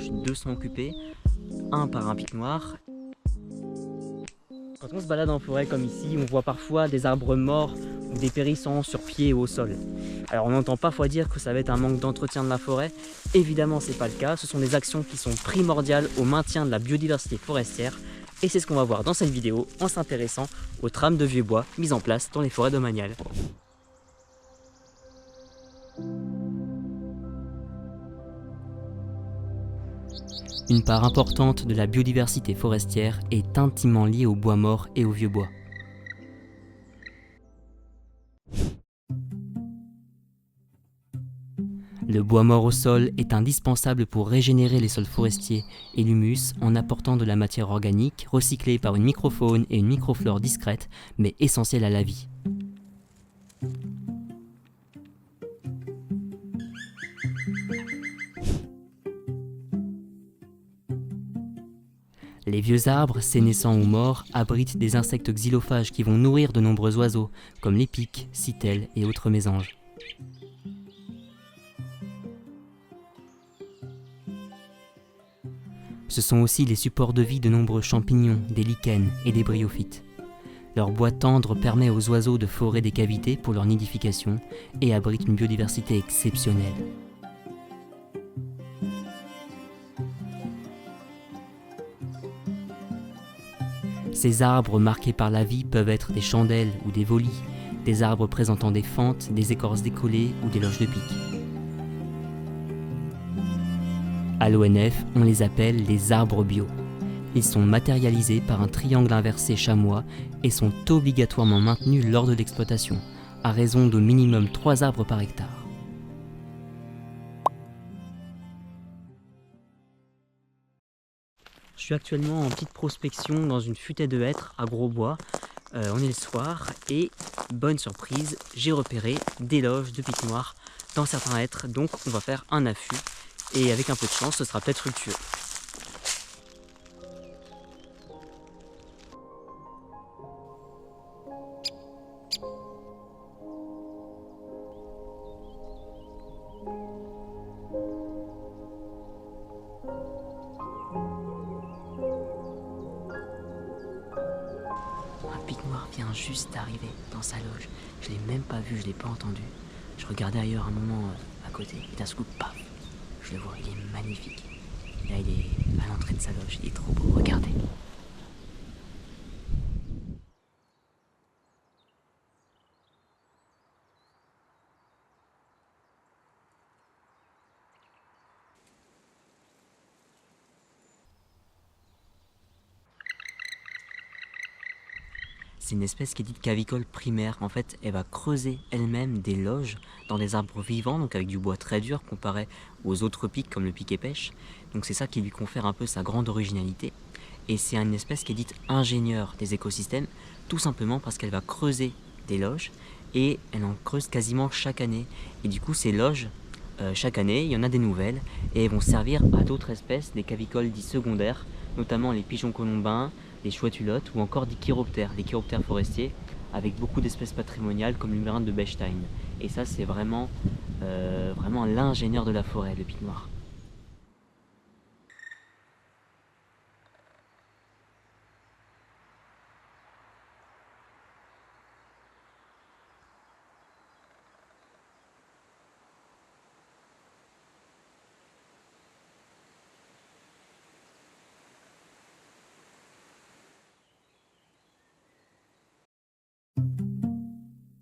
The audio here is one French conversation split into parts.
branches, 2 sont occupées, 1 par un pic noir. Quand on se balade en forêt comme ici, on voit parfois des arbres morts ou des périssants sur pied ou au sol. Alors on n'entend parfois dire que ça va être un manque d'entretien de la forêt. Évidemment, c'est pas le cas. Ce sont des actions qui sont primordiales au maintien de la biodiversité forestière. Et c'est ce qu'on va voir dans cette vidéo en s'intéressant aux trames de vieux bois mises en place dans les forêts domaniales. Une part importante de la biodiversité forestière est intimement liée au bois mort et au vieux bois. Le bois mort au sol est indispensable pour régénérer les sols forestiers et l'humus en apportant de la matière organique recyclée par une microfaune et une microflore discrètes mais essentielles à la vie. Les vieux arbres, sénescents ou morts, abritent des insectes xylophages qui vont nourrir de nombreux oiseaux, comme les pics, citelles et autres mésanges. Ce sont aussi les supports de vie de nombreux champignons, des lichens et des bryophytes. Leur bois tendre permet aux oiseaux de forer des cavités pour leur nidification et abrite une biodiversité exceptionnelle. Ces arbres marqués par la vie peuvent être des chandelles ou des volis, des arbres présentant des fentes, des écorces décollées ou des loges de pique. À l'ONF, on les appelle les arbres bio. Ils sont matérialisés par un triangle inversé chamois et sont obligatoirement maintenus lors de l'exploitation, à raison d'au minimum 3 arbres par hectare. Je suis actuellement en petite prospection dans une futaie de hêtres à Grosbois. On est le soir et, bonne surprise, j'ai repéré des loges de pics noirs dans certains hêtres, donc on va faire un affût et avec un peu de chance ce sera peut-être fructueux. Un pic noir vient juste d'arriver dans sa loge. Je l'ai même pas vu, je l'ai pas entendu. Je regardais ailleurs un moment à côté et d'un coup, paf, je le vois, il est magnifique. Là, il est à l'entrée de sa loge, il est trop beau, regardez. C'est une espèce qui est dite cavicole primaire. En fait, elle va creuser elle-même des loges dans des arbres vivants, donc avec du bois très dur comparé aux autres pics comme le pic et pêche. Donc c'est ça qui lui confère un peu sa grande originalité. Et c'est une espèce qui est dite ingénieure des écosystèmes, tout simplement parce qu'elle va creuser des loges et elle en creuse quasiment chaque année. Et du coup, ces loges, chaque année, il y en a des nouvelles et elles vont servir à d'autres espèces, des cavicoles dits secondaires, notamment les pigeons colombins, les chouettes-hulottes ou encore des chiroptères, les chiroptères forestiers, avec beaucoup d'espèces patrimoniales comme l'humérinde de Bechstein. Et ça, c'est vraiment l'ingénieur de la forêt, le pic noir.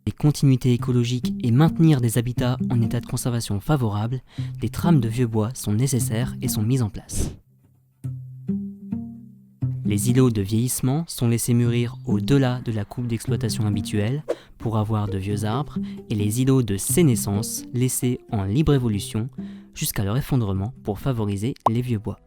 Les continuités écologiques et maintenir des habitats en état de conservation favorable, des trames de vieux bois sont nécessaires et sont mises en place. Les îlots de vieillissement sont laissés mûrir au-delà de la coupe d'exploitation habituelle pour avoir de vieux arbres et les îlots de sénescence laissés en libre évolution jusqu'à leur effondrement pour favoriser les vieux bois.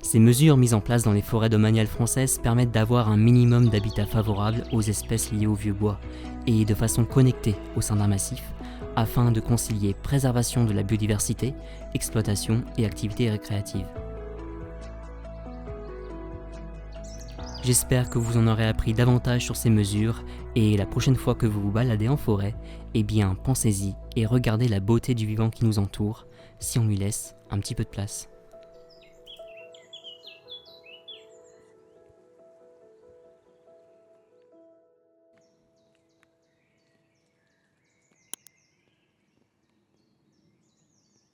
Ces mesures mises en place dans les forêts domaniales françaises permettent d'avoir un minimum d'habitat favorable aux espèces liées au vieux bois et de façon connectée au sein d'un massif afin de concilier préservation de la biodiversité, exploitation et activités récréatives. J'espère que vous en aurez appris davantage sur ces mesures et la prochaine fois que vous vous baladez en forêt, eh bien pensez-y et regardez la beauté du vivant qui nous entoure si on lui laisse un petit peu de place.